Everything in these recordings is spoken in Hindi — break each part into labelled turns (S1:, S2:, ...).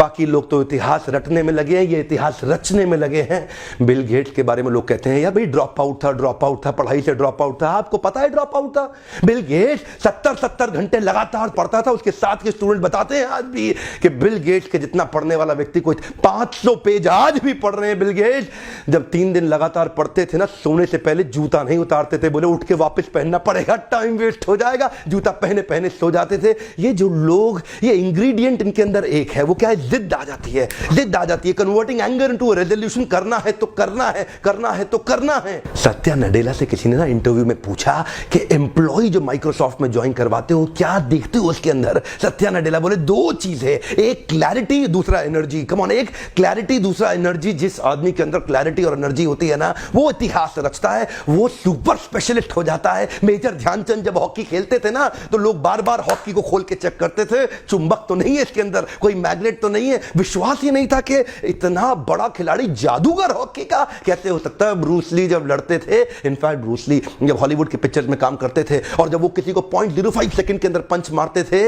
S1: बाकी लोग तो इतिहास रटने में लगे हैं, ये इतिहास रचने में लगे हैं। बिल गेट्स के बारे में लोग कहते हैं यार भाई ड्रॉप आउट था, पढ़ाई से ड्रॉप आउट था। आपको पता है ड्रॉप आउट था? बिल गेट्स 70 घंटे लगातार पढ़ता था। उसके साथ के स्टूडेंट बताते हैं आज भी कि बिल गेट्स के जितना पढ़ने वाला व्यक्ति कोई 500 पेज आज भी पढ़ रहे हैं। बिल गेट्स जब 3 दिन लगातार पढ़ते थे ना, सोने से पहले जूता नहीं उतारते थे, बोले उठ के वापस पहनना पड़ेगा, टाइम वेस्ट हो जाएगा, जूता पहने पहने सो जाते थे। ये जो लोग, ये इंग्रेडिएंट इनके अंदर एक है, वो क्या है? जिद आ जाती है, जिद आ जाती है। कन्वर्टिंग एंगर इनटू रेजोल्यूशन, करना है तो करना है, करना है तो करना है। सत्या नडेला से किसी ने ना इंटरव्यू में पूछा कि एम्प्लॉय जो माइक्रोसॉफ्ट में ज्वाइन करवाते हो क्या देखते हो उसके अंदर? सत्या नडेला बोले 2 चीज है, एक क्लैरिटी, दूसरा एनर्जी। कम ऑन, एक क्लैरिटी, दूसरा एनर्जी। जिस आदमी के अंदर क्लैरिटी और एनर्जी होती है ना, वो इतिहास रचता है, वो सुपर स्पेशलिस्ट हो जाता है। मेजर ध्यानचंद जब हॉकी खेलते थे ना, तो लोग बार बार हॉकी को खोल के चेक करते थे, चुंबक तो नहीं है इसके अंदर, कोई मैग्नेट तो नहीं है। विश्वास ही नहीं था कि इतना बड़ा खिलाड़ी, जादूगर हॉकी का कैसे हो सकता है। ब्रूस ली जब लड़ते थे, इनफैक्ट ब्रूस ली जब हॉलीवुड के पिक्चर्स में काम करते थे और जब वो किसी को 0.05 सेकंड के अंदर पंच मारते थे,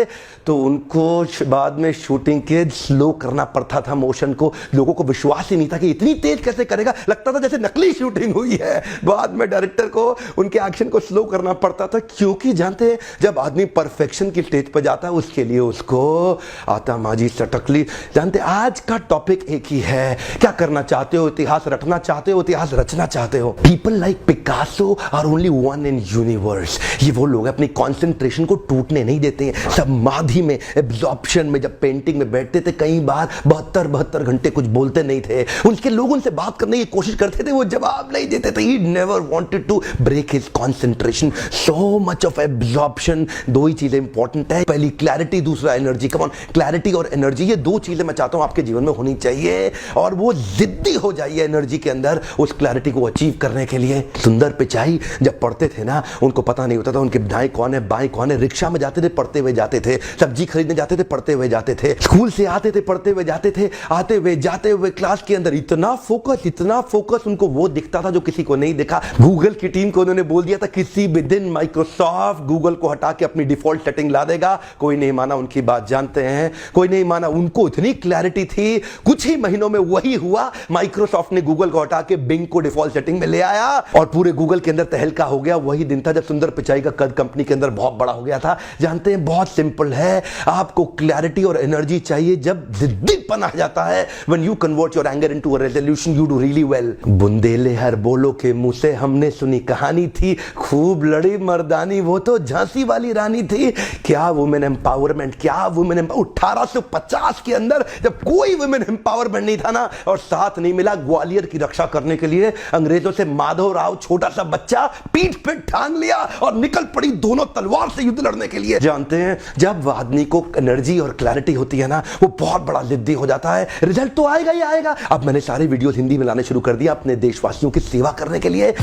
S1: तो उनको बाद में शूटिंग के स्लो करना पड़ता था मोशन को। लोगों को विश्वास ही नहीं था कि इतनी तेज कैसे करेगा, लगता था जैसे नकली शूटिंग हुई है। बाद में डायरेक्टर को उनके एक्शन को स्लो करना पड़ता था, क्योंकि जानते हैं जब आदमी परफेक्शन की स्टेज पर जाता है, उसके लिए उसको आता माजी सटकली। जानते आज का टॉपिक एक ही है, क्या करना चाहते हो? इतिहास रटना चाहते हो, इतिहास रचना चाहते हो? People like Picasso are only one in universe. ये वो लोग अपनी कॉन्सेंट्रेशन को टूटने नहीं देते हैं। समाधि में, एब्जॉर्प्शन में जब पेंटिंग में बैठते थे, कई बार 72 घंटे कुछ बोलते नहीं थे। उनके लोग उनसे बात करने की कोशिश करते थे, वो जवाब नहीं देते थे। He never wanted to break his concentration. So much of absorption. 2 ही चीजें इंपॉर्टेंट है, पहली क्लैरिटी, दूसरा एनर्जी। कम ऑन, क्लैरिटी और एनर्जी, ये 2 चीजें मैं चाहता हूं आपके जीवन में होनी चाहिए, और वो जिद्दी हो जाइए एनर्जी के अंदर उस क्लैरिटी को अचीव करने के लिए। सुंदर पिचाई जब पढ़ते थे ना, उनको पता नहीं होता था उनके दाएं कौन है बाएं कौन है। रिक्शा में जाते थे, पढ़ते हुए जाते थे। सब्जी खरीदने जाते थे, पढ़ते हुए जाते थे। स्कूल से आते थे, पढ़ते हुए जाते थे। आते हुए जाते हुए क्लास के अंदर इतना फोकस उनको वो दिखता था जो किसी को नहीं दिखा। गूगल की टीम को उन्होंने बोल दिया था किसी भी दिन माइक्रोसॉफ्ट गूगल को हटा के अपनी डिफॉल्ट सेटिंग ला देगा। कोई नहीं माना उनकी बात, जानते हैं कोई नहीं माना। उनको इतनी क्लैरिटी थी, कुछ ही महीनों में वही हुआ। माइक्रोसॉफ्ट ने गूगल को हटा के बिंग को डिफॉल्ट सेटिंग में ले आया और पूरे गूगल के अंदर तहलका हो गया। वही दिन था जब सुंदर पिचाई का कद कंपनी के अंदर बहुत बड़ा हो गया था। जानते हैं बहुत सिंपल है, आपको क्लैरिटी और एनर्जी चाहिए जब जिद्दीपन आ जाता है। When you convert your anger into a resolution you do really well. बुंदेले हर बोलो के मुंह से हमने सुनी कहानी थी, खूब लड़ी मर्दानी वो तो झांसी वाली रानी थी। क्या वुमेन एम्पावरमेंट, क्या वुमेन 1850 के अंदर जब कोई वुमेन एम्पावरमेंट नहीं था ना, और साथ नहीं मिला ग्वालियर की रक्षा करने के लिए अंग्रेजों से, माधव राव छोटा सा बच्चा पीठ पे ठान लिया और निकल पड़ी दोनों तलवार से युद्ध लड़ने के लिए। जानते हैं जब आदमी को एनर्जी और क्लैरिटी होती है ना, वो बहुत बड़ा जिद्दी हो जाता है। रिजल्ट तो आएगा ही आएगा। अब मैंने सारे वीडियोस हिंदी में लाने शुरू कर दिया अपने देशवासियों की सेवा करने के लिए।